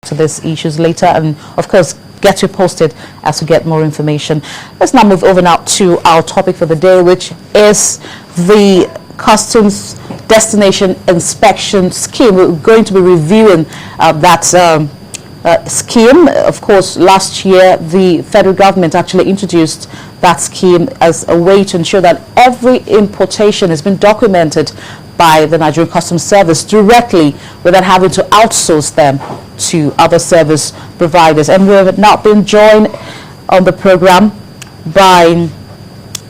to these issues later, and of course get you posted as we get more information. Let's now move over now to our topic for the day, which is the customs destination inspection scheme. We're going to be reviewing that scheme. Of course, last year the federal government actually introduced that scheme as a way to ensure that every importation has been documented by the Nigerian Customs Service directly without having to outsource them to other service providers. And we've now been joined on the program by,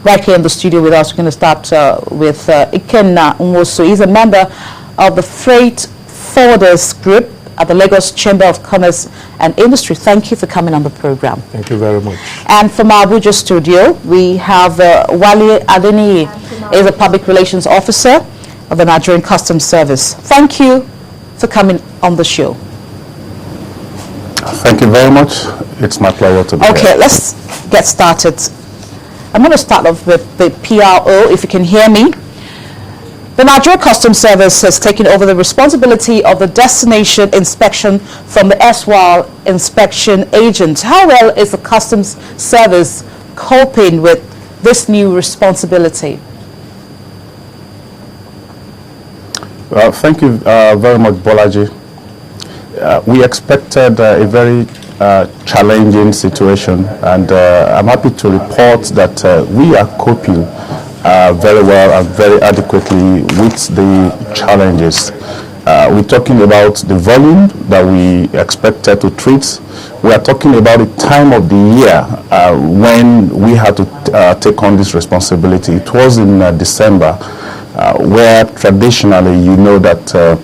right here in the studio with us, we're going to start with Ikenna Nwosu. He's a member of the Freight Forwarders Group at the Lagos Chamber of Commerce and Industry. Thank you for coming on the program. Thank you very much. And from our Abuja studio, we have Wale Adeniyi. He's a public relations officer of the Nigerian Customs Service. Thank you for coming on the show. Thank you very much. It's my pleasure to be here. Okay, let's get started. I'm going to start off with the PRO, if you can hear me. The Nigerian Customs Service has taken over the responsibility of the destination inspection from the erstwhile inspection agent. How well is the Customs Service coping with this new responsibility? Well, thank you very much, Bolaji. We expected a very challenging situation, and I'm happy to report that we are coping very well and very adequately with the challenges. We're talking about the volume that we expected to treat. We are talking about the time of the year when we had to take on this responsibility. It was in December, where traditionally you know that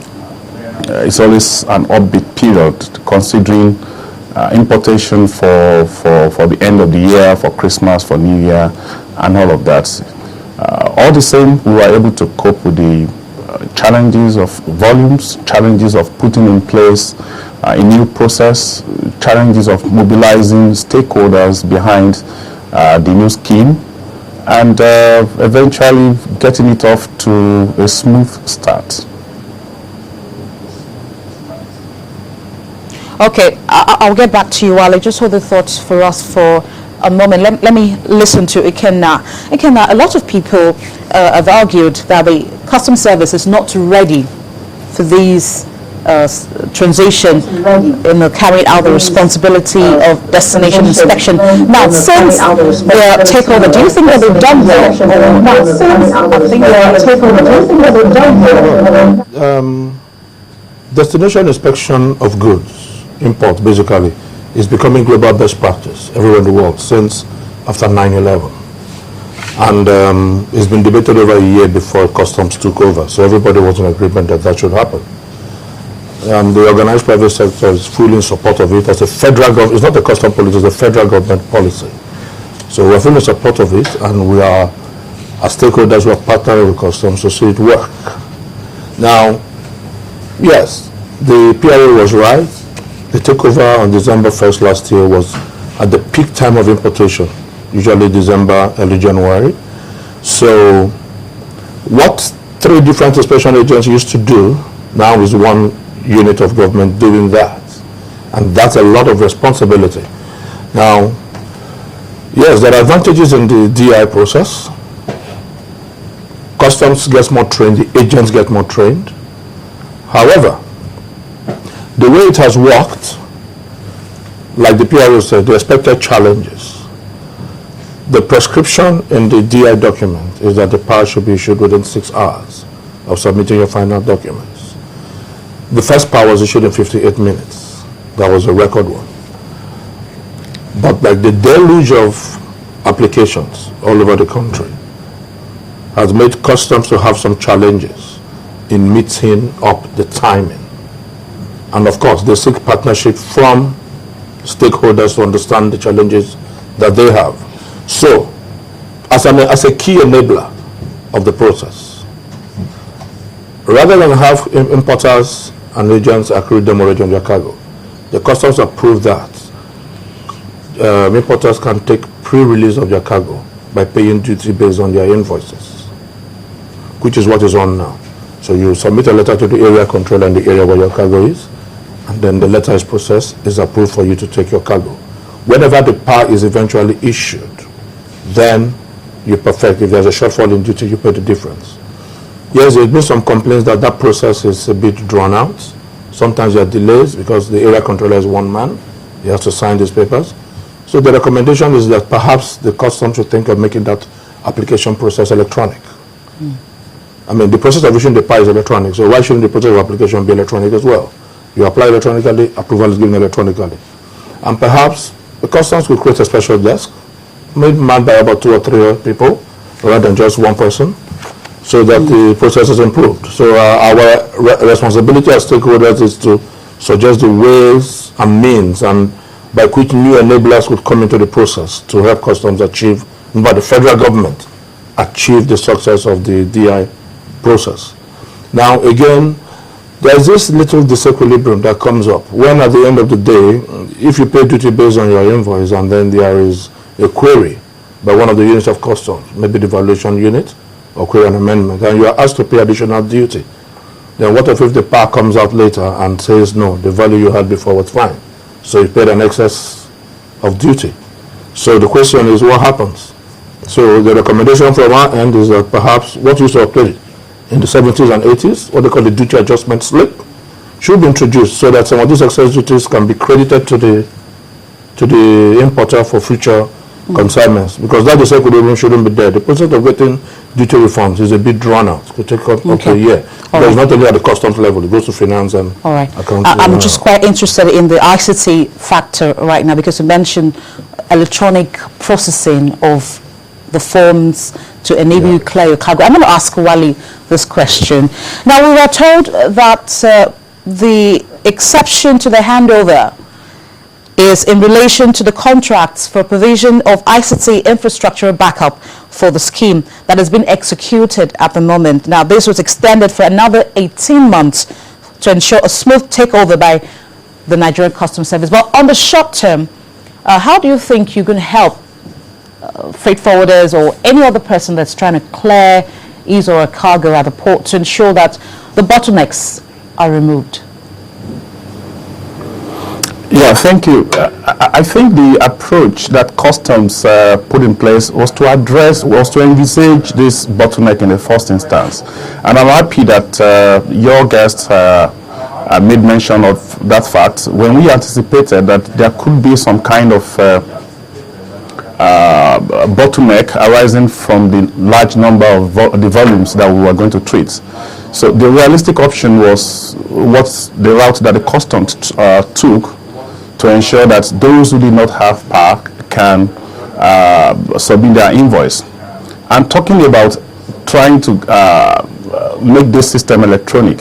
it's always an upbeat period, considering importation for the end of the year, for Christmas, for New Year, and all of that. All the same, we were able to cope with the challenges of volumes, challenges of putting in place a new process, challenges of mobilizing stakeholders behind the new scheme, and eventually getting it off to a smooth start. Okay, I'll get back to you, Wale. Just hold the thoughts for us for a moment. Let me listen to Ikenna. Ikenna, a lot of people have argued that the Customs Service is not ready for these transition in carrying out the responsibility of destination inspection. Now, since their takeover, do you think that they've done well? Or not? Since I think their takeover, do you think that they've done well? Destination inspection of goods, imports basically, is becoming global best practice everywhere in the world since after 9/11. And it's been debated over a year before customs took over, so everybody was in agreement that that should happen. The organized private sector is fully in support of it as a federal government. It's not a custom policy, it's a federal government policy. So we're fully in support of it, and we are, as stakeholders, we are partnering with customs to see it work. Now, yes, the PRO was right. The takeover on December 1st last year was at the peak time of importation, usually December, early January. So what 3 different inspection agents used to do now is 1 unit of government doing that. And that's a lot of responsibility. Now, yes, there are advantages in the DI process. Customs gets more trained, the agents get more trained. However, the way it has worked, like the PRO said, the expected challenges. The prescription in the DI document is that the pass should be issued within 6 hours of submitting your final documents. The first pass was issued in 58 minutes. That was a record one. But like the deluge of applications all over the country has made customs to have some challenges in meeting up the timing. And of course, they seek partnership from stakeholders to understand the challenges that they have. So, as a key enabler of the process, rather than have importers and agents accrue demurrage on their cargo, the customs approved that importers can take pre-release of their cargo by paying duty based on their invoices, which is what is on now. So you submit a letter to the area controller in the area where your cargo is, and then the letter is processed, is approved for you to take your cargo. Whenever the PAR is eventually issued, then you perfect. If there's a shortfall in duty, you pay the difference. Yes, there's been some complaints that that process is a bit drawn out. Sometimes there are delays because the area controller is one man. He has to sign these papers. So the recommendation is that perhaps the customs should think of making that application process electronic. I mean, the process of issuing the PAR is electronic, so why shouldn't the process of application be electronic as well? You apply electronically, approval is given electronically. And perhaps the customs could create a special desk, made manned by about 2 or 3 people, rather than just one person, so that the process is improved. So our responsibility as stakeholders is to suggest the ways and means, and by which new enablers would come into the process to help customs achieve, by the federal government, achieve the success of the DI process. Now again, there's this little disequilibrium that comes up when at the end of the day, if you pay duty based on your invoice and then there is a query by one of the units of customs, maybe the valuation unit, or query an amendment, and you are asked to pay additional duty, then what if the PAR comes out later and says, no, the value you had before was fine, so you paid an excess of duty? So the question is, what happens? So the recommendation from our end is that perhaps what used to operate in the 70s and 80s, what they call the duty adjustment slip, should be introduced so that some of these excess duties can be credited to the importer for future consignments, because that disequilibrium shouldn't be there. The process of getting duty refunds is a bit drawn out. It could take up to a year. Because not only at the customs level, it goes to finance and accounting. I'm just quite interested in the ICT factor right now, because you mentioned electronic processing of the forms to enable you clear your cargo. I'm going to ask Wale this question. Now, we were told that the exception to the handover is in relation to the contracts for provision of ICT infrastructure backup for the scheme that has been executed at the moment. Now, this was extended for another 18 months to ensure a smooth takeover by the Nigerian Customs Service. But on the short term, how do you think you can help freight forwarders or any other person that's trying to clear his or a cargo at the port to ensure that the bottlenecks are removed? Yeah, thank you. I think the approach that customs put in place was to envisage this bottleneck in the first instance. And I'm happy that your guests made mention of that fact when we anticipated that there could be some kind of bottleneck arising from the large number of the volumes that we were going to treat. So the realistic option was what's the route that the customs took to ensure that those who did not have PAR can submit their invoice. I'm talking about trying to make this system electronic.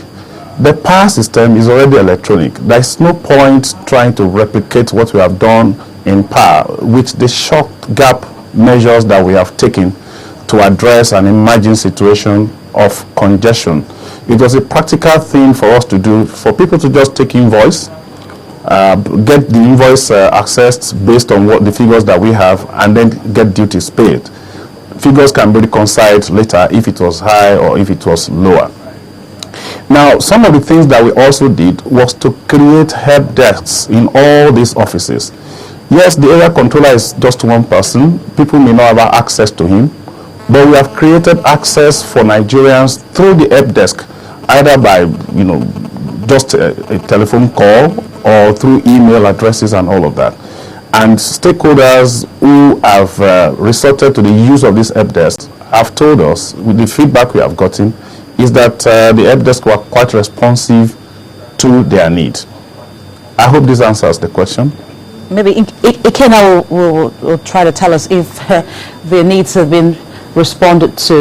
The PAR system is already electronic. There's no point trying to replicate what we have done in PAR with the short gap measures that we have taken to address an emerging situation of congestion. It was a practical thing for us to do, for people to just take invoice, get the invoice accessed based on what the figures that we have, and then get duties paid. Figures can be reconciled later if it was high or if it was lower. Now, some of the things that we also did was to create help desks in all these offices. Yes, the area controller is just one person. People may not have access to him, but we have created access for Nigerians through the help desk, either by just a telephone call or through email addresses and all of that. And stakeholders who have resorted to the use of this help desk have told us, with the feedback we have gotten, is that the help desk were quite responsive to their need. I hope this answers the question. Maybe Ikenna will try to tell us if the needs have been responded to.